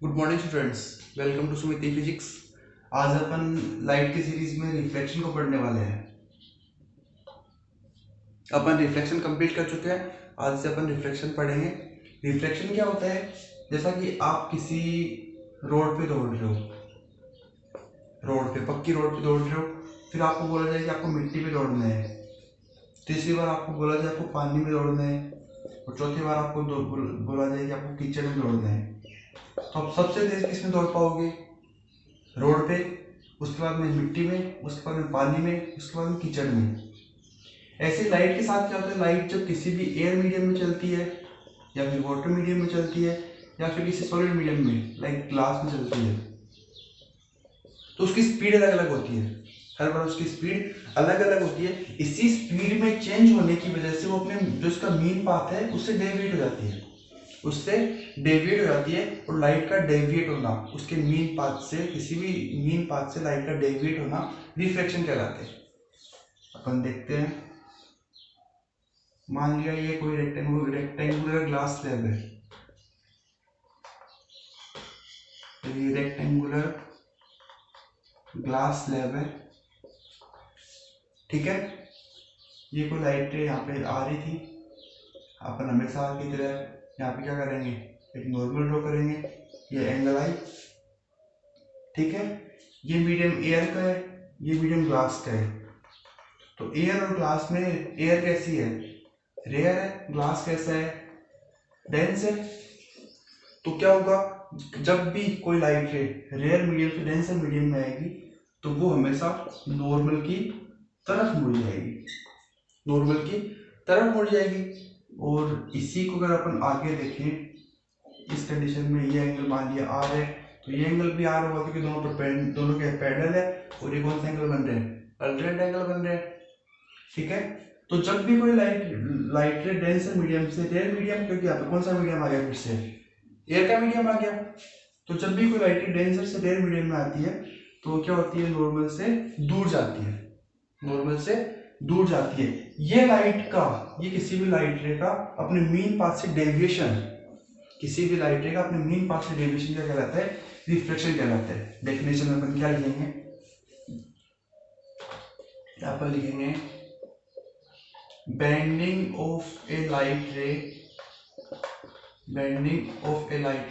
Good morning students, welcome to Sumiti physics. आज अपन light की सीरीज में रिफ्लेक्शन को पढ़ने वाले हैं। अपन रिफ्लेक्शन कंप्लीट कर चुके हैं। आज से अपन रिफ्लेक्शन पढ़ेंगे। रिफ्लेक्शन क्या होता है? जैसा कि आप किसी रोड पे दौड़ रहे हो, पक्की रोड पे दौड़ रहे हो, फिर आपको बोला जाए कि आपको मिट्टी पे दौड़ना है। तीसरी बार आपको बोला जाए आपको पानी में दौड़ना है, और चौथी बार आपको बोला जाए कि आपको कीचड़ में दौड़ना है। तो आप सबसे तेज किस में दौड़ पाओगे? रोड पे, उसके बाद में मिट्टी में, उसके बाद में पानी में, उसके बाद में कीचड़ में। ऐसे लाइट के साथ क्या होता है? लाइट जब किसी भी एयर मीडियम में चलती है, या फिर वाटर मीडियम में चलती है, या फिर किसी सॉलिड मीडियम में लाइक ग्लास में चलती है, तो उसकी स्पीड अलग अलग होती है। हर बार उसकी स्पीड अलग अलग होती है। इसी स्पीड में चेंज होने की वजह से वो अपने जो इसका मीन पाथ है उससे डेविएट हो जाती है, और लाइट का डेविएट होना, उसके मीन पाथ से, किसी भी मीन पाथ से लाइट का डेविएट होना रिफ्लेक्शन कहलाते हैं। अपन देखते हैं, मान लिया ये कोई रेक्टेंगुलर ग्लास स्लैब है, तो ये रेक्टेंगुलर ग्लास स्लैब है, ठीक है। ये कोई लाइट यहाँ पे आ रही थी, अपन हमेशा की तरह यहाँ पे क्या करेंगे, एक नॉर्मल ड्रॉ करेंगे। ये एंगल आई, ठीक है। ये मीडियम एयर का है, ये मीडियम ग्लास का है। तो एयर और ग्लास में एयर कैसी है? रेयर है। ग्लास कैसा है? डेंस है। तो क्या होगा, जब भी कोई लाइट रे रेयर मीडियम से डेंसर मीडियम में आएगी, तो वो हमेशा नॉर्मल की तरफ मुड़ जाएगी, नॉर्मल की तरफ मुड़ जाएगी। और इसी को अगर अपन आगे देखें, इस कंडीशन में ये एंगल मान लिया आर है, तो ये एंगल भी आर होगा, क्योंकि दोनों के पैरेलल है। और ये कौन सा एंगल बन रहे हैं? अल्टरनेट एंगल बन रहे हैं, ठीक है। तो जब भी कोई लाइट रे डेंसर मीडियम से रेयर मीडियम, क्योंकि यहाँ पे कौन सा मीडियम आ गया? फिर से एयर का मीडियम आ गया। तो जब भी कोई लाइट रे डेंसर से रेयर मीडियम में आती है, तो क्या होती है? नॉर्मल से दूर जाती है, नॉर्मल से दूर जाती है। ये लाइट का, ये किसी भी लाइट रे का अपने मीन पाथ से डेविएशन, किसी भी लाइट रे का अपने मीन पाथ से डेविएशन क्या कहलाता है? रिफ्लेक्शन कहलाता है। डेफिनेशन में अपन क्या लिखेंगे? यहाँ पर लिखेंगे, bending of a light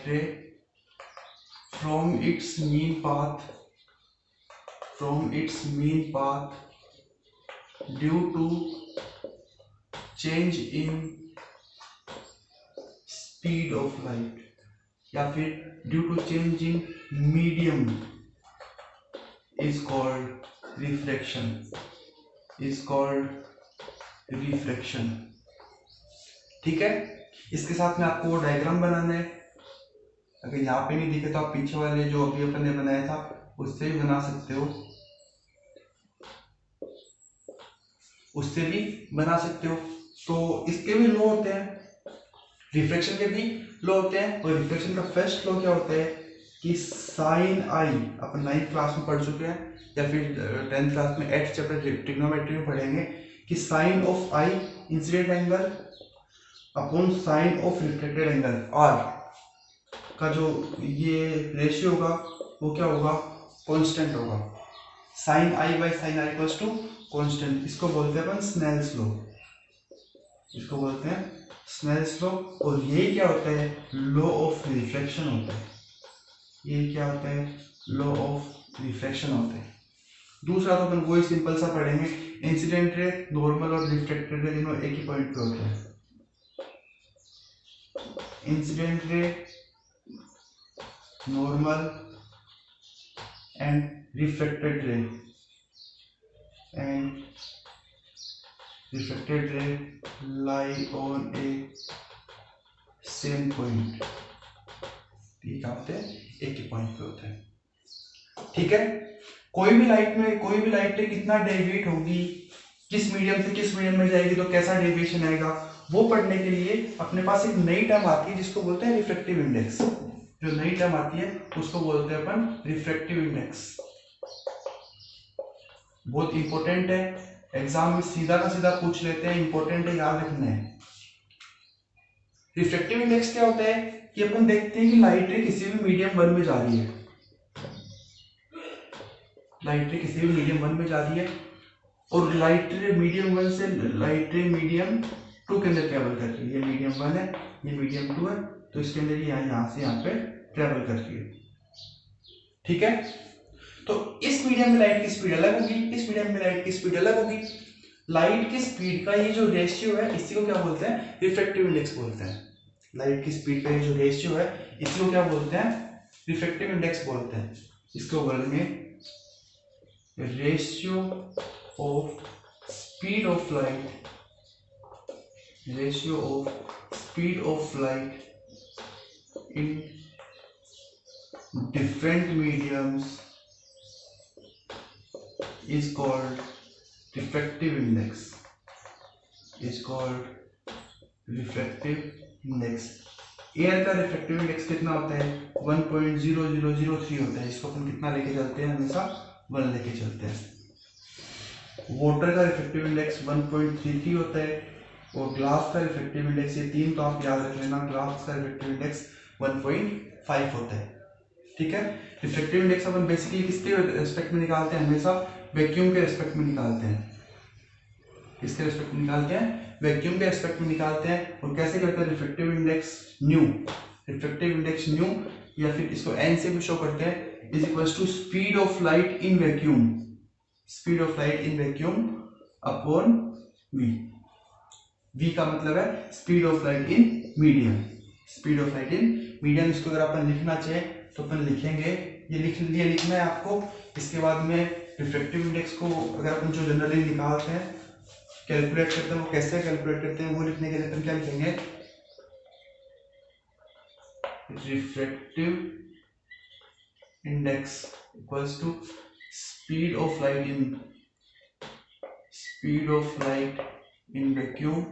ray from its mean path due to change in speed of light, या फिर due to change in medium is called refraction, ठीक है। इसके साथ में आपको वो डायग्राम बनाना है। अगर यहाँ पे नहीं दिखे तो आप पीछे वाले जो अभी अपन ने बनाया था उससे भी बना सकते हो, तो इसके भी लो होते हैं, रिफ्लेक्शन के भी लो होते हैं। और रिफ्लेक्शन का फर्स्ट लो क्या होता है कि साइन आई, अपन 9th क्लास में पढ़ चुके हैं, या फिर 10th क्लास में 8th चैप्टर ट्रिग्नोमेट्री में पढ़ेंगे कि sine of i incident angle upon sine of reflected angle r का जो ये रेशियो होगा वो क्या होगा? कांस्टेंट होगा। Sine i by sine r equals to constant. इसको बोलते हैं अपन स्नेल्स लॉ, और ये क्या होता है? लॉ ऑफ रिफ्लेक्शन होता है। ये क्या होता है? लॉ ऑफ रिफ्लेक्शन होता है। दूसरा तो अपन वही सिंपल सा पढ़ेंगे, इंसिडेंट रे, नॉर्मल और रिफ्लेक्टेड रे दोनों एक ही पॉइंट पे होते हैं। Incident ray, normal and reflected ray lie on a same point। ये क्या होते हैं? एक ही पॉइंट पे होते हैं, ठीक है। कोई भी लाइट रे कितना डेविएट होगी, किस मीडियम से किस मीडियम में जाएगी, तो कैसा डेविएशन आएगा, वो पढ़ने के लिए अपने पास एक नई टर्म आती है जिसको बोलते हैं रिफ्रैक्टिव इंडेक्स। जो नई टर्म आती है उसको बोलते हैं अपन रिफ्रैक्टिव इंडेक्स। बहुत इंपॉर्टेंट है, एग्जाम में सीधा का सीधा पूछ लेते हैं, इंपॉर्टेंट है, याद रखना है। रिफ्रैक्टिव इंडेक्स क्या होता है? कि अपन देखते हैं कि लाइट रे किसी भी मीडियम वन में जा रही है, लाइट रे किसी भी मीडियम वन में जा रही है, और लाइट रे मीडियम वन से लाइट रे मीडियम टू के अंदर ट्रेवल कर रही है। ये मीडियम वन है, ये मीडियम टू है, तो इसके अंदर ये यहाँ से यहाँ पे ट्रेवल कर रही है। ठीक है, तो इस मीडियम में लाइट की स्पीड अलग होगी, इस मीडियम में लाइट की स्पीड अलग होगी। लाइट की स्पीड का ये जो रेशियो है इसी को क्या बोलते हैं, रिफ्रैक्टिव इंडेक्स बोलते हैं। लाइट की स्पीड का ये जो रेशियो है इसी को क्या बोलते हैं, रिफ्रैक्टिव इंडेक्स बोलते हैं। इसको बोलेंगे ratio of speed of light, ratio of speed of light in different mediums is called refractive index, is called refractive index। Air का रिफ्रैक्टिव इंडेक्स कितना होता है, 1.0003 होता है। इसको अपन कितना लेके चलते हैं, हमेशा 1 लेके चलते हैं। वाटर का रिफ्रैक्टिव इंडेक्स 1.33 होता है, और ग्लास का रिफ्रैक्टिव इंडेक्स, ये तीन तो आप याद रख लेना, ग्लास का रिफ्रैक्टिव इंडेक्स 1.5 होता है। ठीक है, रिफ्रैक्टिव इंडेक्स अपन बेसिकली किसके रेस्पेक्ट में निकालते हैं, हमेशा वैक्यूम के रेस्पेक्ट में निकालते हैं। किसके रेस्पेक्ट में निकालते हैं, वैक्यूम के रेस्पेक्ट में निकालते हैं। और कैसे करते हैं, refractive index nu, refractive index nu, या फिर इसको एन से भी शो करते हैं, is equals to speed of light in vacuum, speed of light in vacuum upon v. V का मतलब है speed of light in medium, speed of light in medium. इसको अगर अपन लिखना चाहे तो अपन लिखेंगे, ये लिखना है आपको। इसके बाद में रिफ्रैक्टिव इंडेक्स को अगर अपन जो जनरली निकालते हैं, कैलकुलेट करते हैं, वो कैसे कैलकुलेट करते हैं वो लिखने के लिए अपन क्या लिखेंगे, refractive index equals to speed of light in vacuum,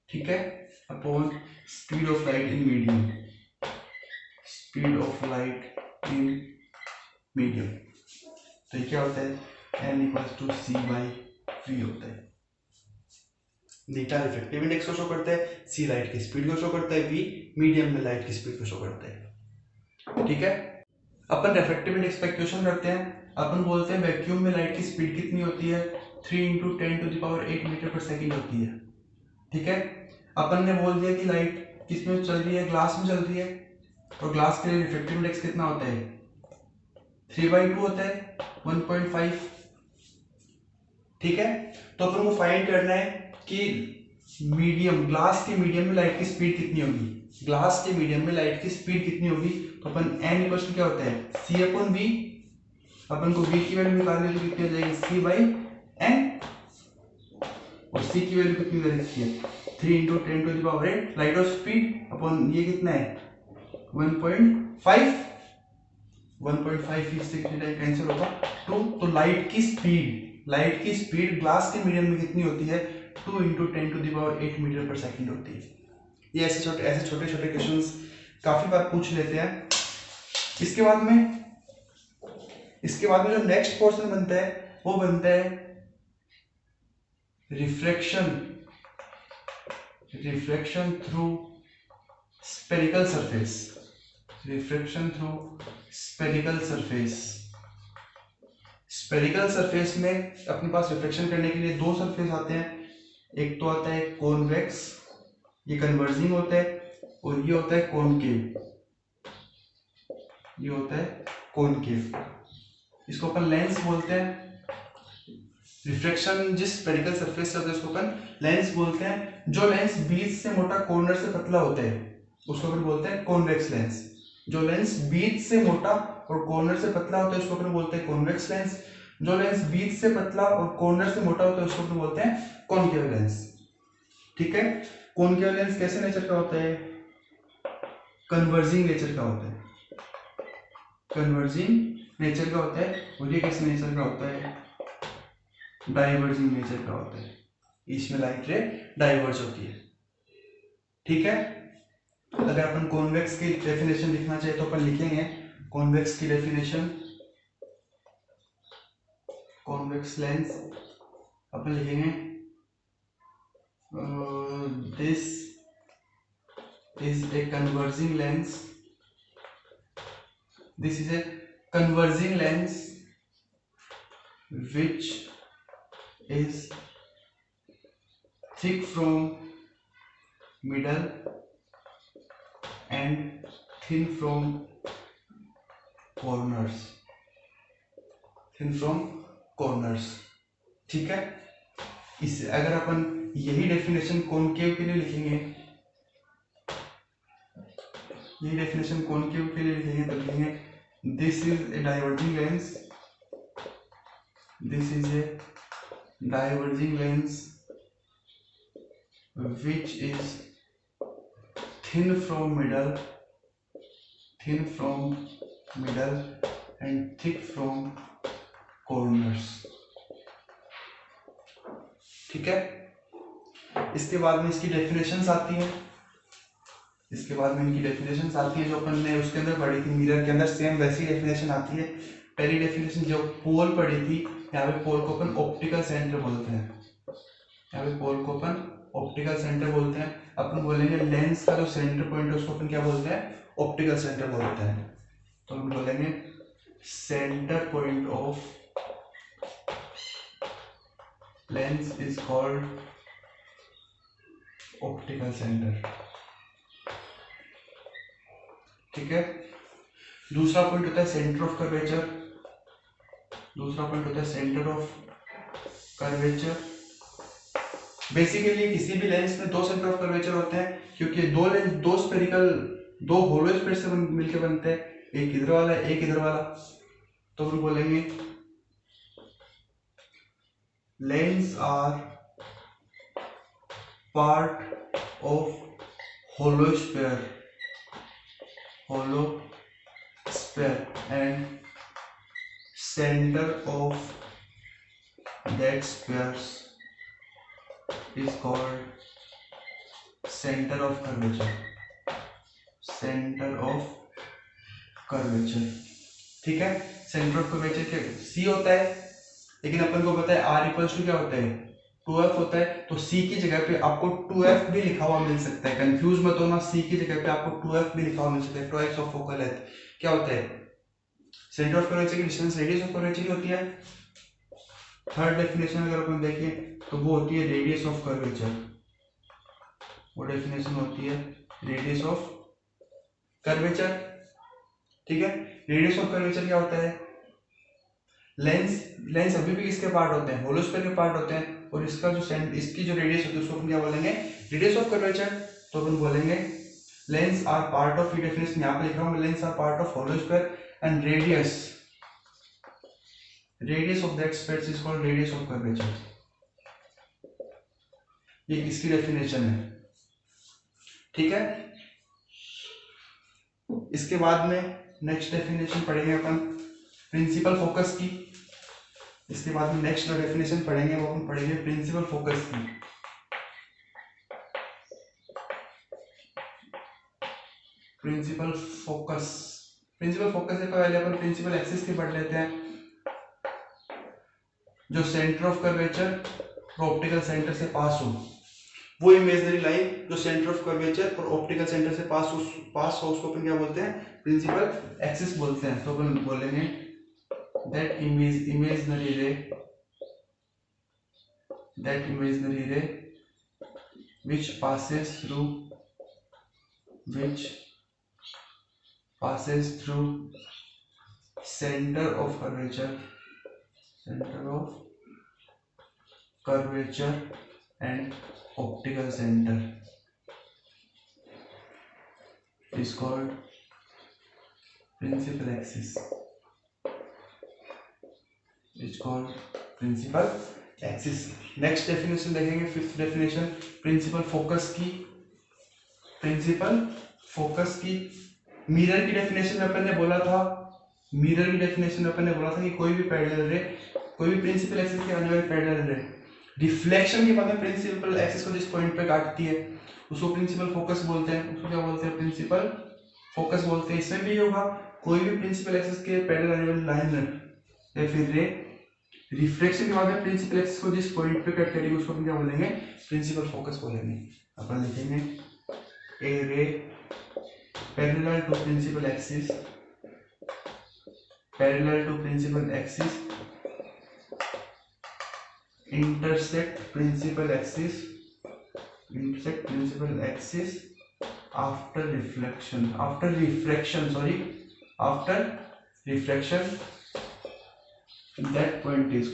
ठीक है, upon speed of light in medium, speed of light in medium. तो ये क्या होता है, n equals to c by v होता है। बीटा रिफ्रैक्टिव इंडेक्स को शो करता है, c लाइट की स्पीड को शो करता है, v मीडियम में लाइट की स्पीड को शो करता है। ठीक है, अपन रिफ्रैक्टिव इंडेक्स का इक्वेशन करते हैं। अपन बोलते हैं वैक्यूम में लाइट की स्पीड कितनी होती है, 3 × 10⁸ मीटर पर सेकेंड होती है। ठीक है, अपन ने बोल दिया कि लाइट किस में चल रही है, ग्लास में चल रही है, और ग्लास के लिए रिफ्रैक्टिव इंडेक्स कितना होता है, 3/2 होता है, 1.5। ठीक है, तो अपन को फाइंड करना है कि मीडियम, ग्लास के मीडियम में लाइट की स्पीड कितनी होगी, ग्लास के मीडियम में लाइट की स्पीड कितनी होगी। तो अपन n इक्वल टू क्या होता है, c अपॉन v। अपन को v की वैल्यू निकालने तो कितनी आ जाएगी, c बाई n, और c की वैल्यू कितनी दे रखी है, 3 × 10⁸ लाइट ऑफ स्पीड अपॉन ये कितना है 1.5, 1.5 इससे कितने कैंसिल होगा 2। तो लाइट की स्पीड ग्लास के मीडियम में कितनी होती है, 2 × 10⁸ मीटर पर सेकेंड होती है। ये ऐसे छोटे छोटे क्वेश्चंस काफी बार पूछ लेते हैं। इसके बाद में जो नेक्स्ट पोर्शन बनता है वो बनता है refraction through spherical surface, refraction through spherical surface. Spherical surface में अपने पास रिफ्लेक्शन करने के लिए दो सरफेस आते हैं, एक तो आता है कॉन्वेक्स, ये कन्वर्जिंग होता है, और ये होता है कॉनकेव, ये होता है कॉनकेव। इसको अपन लेंस बोलते हैं। रिफ्लेक्शन जिस स्फेरिकल सरफेस से होता है उसको अपन लेंस बोलते हैं। जो लेंस बीच से मोटा कॉर्नर से पतला होता है उसको अपन बोलते हैं कॉन्वेक्स लेंस। जो लेंस बीच से मोटा और कॉर्नर से पतला होता है उसको अपन बोलते हैं कॉन्वेक्स लेंस। जो लेंस बीच से पतला और कॉर्नर से मोटा होता है उसको अपन बोलते हैं कॉनकेव लेंस। ठीक है, कॉनकेव लेंस कैसे नेचर का होता है, कन्वर्जिंग नेचर का होता है, कन्वर्जिंग नेचर का होता है। और ये कैसे नेचर का होता है, डाइवर्जिंग नेचर का होता है, इसमें लाइट रे डाइवर्ज होती है। ठीक है, अगर अपन कॉन्वेक्स की डेफिनेशन लिखना चाहे तो अपन लिखेंगे कॉन्वेक्स की डेफिनेशन, कॉन्वेक्स लेंस अपन लिखेंगे this is a converging lens. This is a converging lens which is thick from middle and thin from corners. Thin from corners. ठीक है, इस अगर अपन यही डेफिनेशन कॉनकेव के लिए लिखेंगे, यही डेफिनेशन कॉनकेव के लिए लिखेंगे तो लिखेंगे this is a diverging lens, this is a diverging lens which is thin from middle and thick from corners. ठीक है, इसके बाद में इसकी डेफिनेशंस आती है, इसके बाद में इनकी डेफिनेशंस आती है जो अपन ने उसके अंदर पढ़ी थी मिरर के अंदर, सेम वैसी डेफिनेशन आती है। पहली डेफिनेशन जो पोल पढ़ी थी, यहाँ पे पोल को अपन ऑप्टिकल सेंटर बोलते हैं, यहाँ पे पोल को अपन ऑप्टिकल सेंटर बोलते हैं। अपन बोलेंगे लेंस का जो सेंटर पॉइंट है उसको अपन क्या बोलते हैं, ऑप्टिकल सेंटर बोलते हैं। तो हम बोलेंगे centre point of lens is called optical centre. ठीक है, दूसरा पॉइंट होता है सेंटर ऑफ कर्वेचर, दूसरा पॉइंट होता है सेंटर ऑफ कर्वेचर। बेसिकली किसी भी लेंस में दो सेंटर ऑफ कर्वेचर होते हैं, क्योंकि दो लेंस दो स्फेरिकल दो होलो स्फीयर से मिलकर बनते हैं, एक इधर वाला एक इधर वाला। तो हम बोलेंगे lens are part of hollow sphere and centre of that spheres is called center of curvature, center of curvature। ठीक है, सेंटर ऑफ कर्वेचर के C होता है, लेकिन अपन को पता है R इक्वल्स टू क्या होता है 2f होता है, तो C की जगह पे आपको 2f भी लिखा हुआ मिल सकता है, कंफ्यूज मत होना, C की जगह पे आपको 2f भी लिखा हुआ मिल सकता है, 2x ऑफ फोकल लेंथ। क्या होता है, सेंटर ऑफ कर्वेचर की डिस्टेंस रेडियस ऑफ कर्वेचर ही होती है। थर्ड डेफिनेशन अगर अपन देखें तो वो होती है रेडियस ऑफ कर्वेचर, वो डेफिनेशन होती है रेडियस ऑफ कर्वेचर। ठीक है, रेडियस ऑफ कर्वेचर क्या होता है, लेंस अभी भी किसके पार्ट होते हैं, होलो स्फीयर के पार्ट होते हैं, और इसका जो इसकी जो रेडियस होती है उसको अपन क्या बोलेंगे, रेडियस ऑफ कर्वेचर। तो अपन बोलेंगे लेंस आर पार्ट ऑफ, ये डेफिनेशन यहाँ पे लिख रहा हूँ, lens are part of hollow sphere and radius of that sphere is called radius of curvature. ये इसकी डेफिनेशन है। ठीक है, इसके बाद में नेक्स्ट डेफिनेशन पढ़ेंगे अपन प्रिंसिपल फोकस की। इसके बाद में नेक्स्ट जो डेफिनेशन पढ़ेंगे वो अपन पढ़ेंगे प्रिंसिपल फोकस की। प्रिंसिपल फोकस से पहले अपन प्रिंसिपल एक्सिस की पढ़ लेते हैं। जो centre of curvature optical centre से पास हो, वो इमेजिनरी लाइन जो सेंटर ऑफ कर्वेचर और ऑप्टिकल सेंटर से पास हो उसको अपन क्या बोलते हैं, प्रिंसिपल एक्सिस बोलते हैं। तो अपन बोलेंगे दैट इमेजिनरी रे which passes through center of curvature and optical center is called principal axis, next definition देखेंगे, फिफ्थ डेफिनेशन प्रिंसिपल फोकस की मिरर की डेफिनेशन में अपन ने बोला था, कि कोई भी पैरेलल रे, कोई भी प्रिंसिपल एक्सिस के आने वाली पैरेलल रे रिफ्लेक्शन के बाद में प्रिंसिपल एक्सिस को जिस पॉइंट पे काटती है उसको प्रिंसिपल फोकस बोलते हैं। उसको क्या बोलते हैं, प्रिंसिपल फोकस बोलते हैं। इसमें भी होगा, कोई भी प्रिंसिपल एक्सिस के पैरेलल आने वाली लाइन या फिर रे रिफ्लेक्शन के बाद में प्रिंसिपल एक्सिस को जिस पॉइंट पे कट करेगी उसको हम क्या बोलेंगे, प्रिंसिपल फोकस बोलेंगे। अपन लिखेंगे a ray parallel to principal axis intersect principal axis after reflection that point is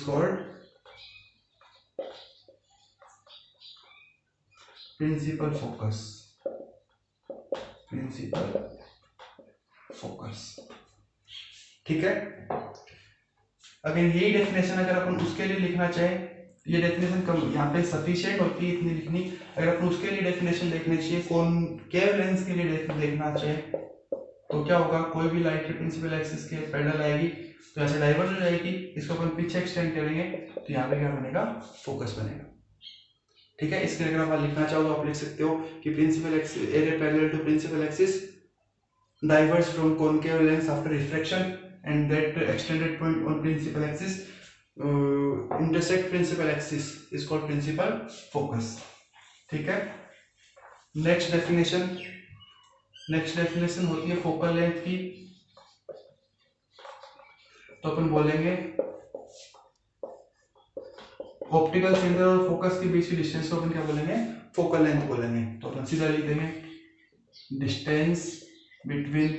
called principal focus। ठीक है, अगर यही डेफिनेशन अगर अपन उसके लिए लिखना चाहे, ये डेफिनेशन कम यहाँ पे सफिशिएंट होती है इतनी लिखनी। अगर अपन उसके लिए डेफिनेशन लिखनी चाहिए, कॉनकेव लेंस के लिए लिखना चाहे, तो क्या होगा, कोई भी लाइट प्रिंसिपल एक्सिस के पैरेलल आएगी तो ऐसे डाइवर्ज हो जाएगी, इसको अपन पीछे एक्सटेंड करेंगे तो यहाँ पे क्या बनेगा, फोकस बनेगा। ठीक है, इसके अगर आप लिखना चाहो तो आप लिख सकते हो कि principal axis a ray parallel to principal axis diverge from concave lens after refraction and that extended point on principal axis intersect principal axis is called principal focus। ठीक है, नेक्स्ट डेफिनेशन होती है फोकल लेंथ की, तो अपन बोलेंगे optical centre और focus के बीच की डिस्टेंस को अपन क्या बोलेंगे, फोकल लेंथ बोलेंगे। तो अपन सीधा लिख देंगे distance between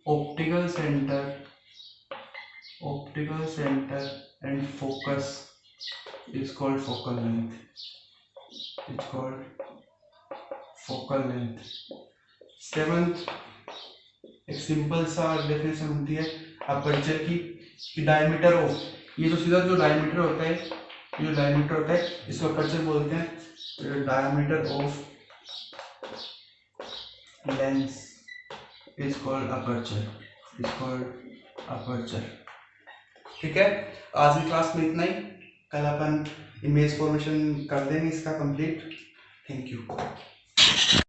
optical center and focus is called focal length। Seventh एक सिंपल सा डेफिनेशन होती है अपर्चर की, कि डायमीटर ऑफ, ये जो सीधा जो डायमीटर होता है इसको अपर्चर बोलते हैं। Diameter of lens is called aperture। ठीक है, आज की क्लास में इतना ही, कल अपन इमेज फॉर्मेशन कर देंगे इसका कंप्लीट। Thank you.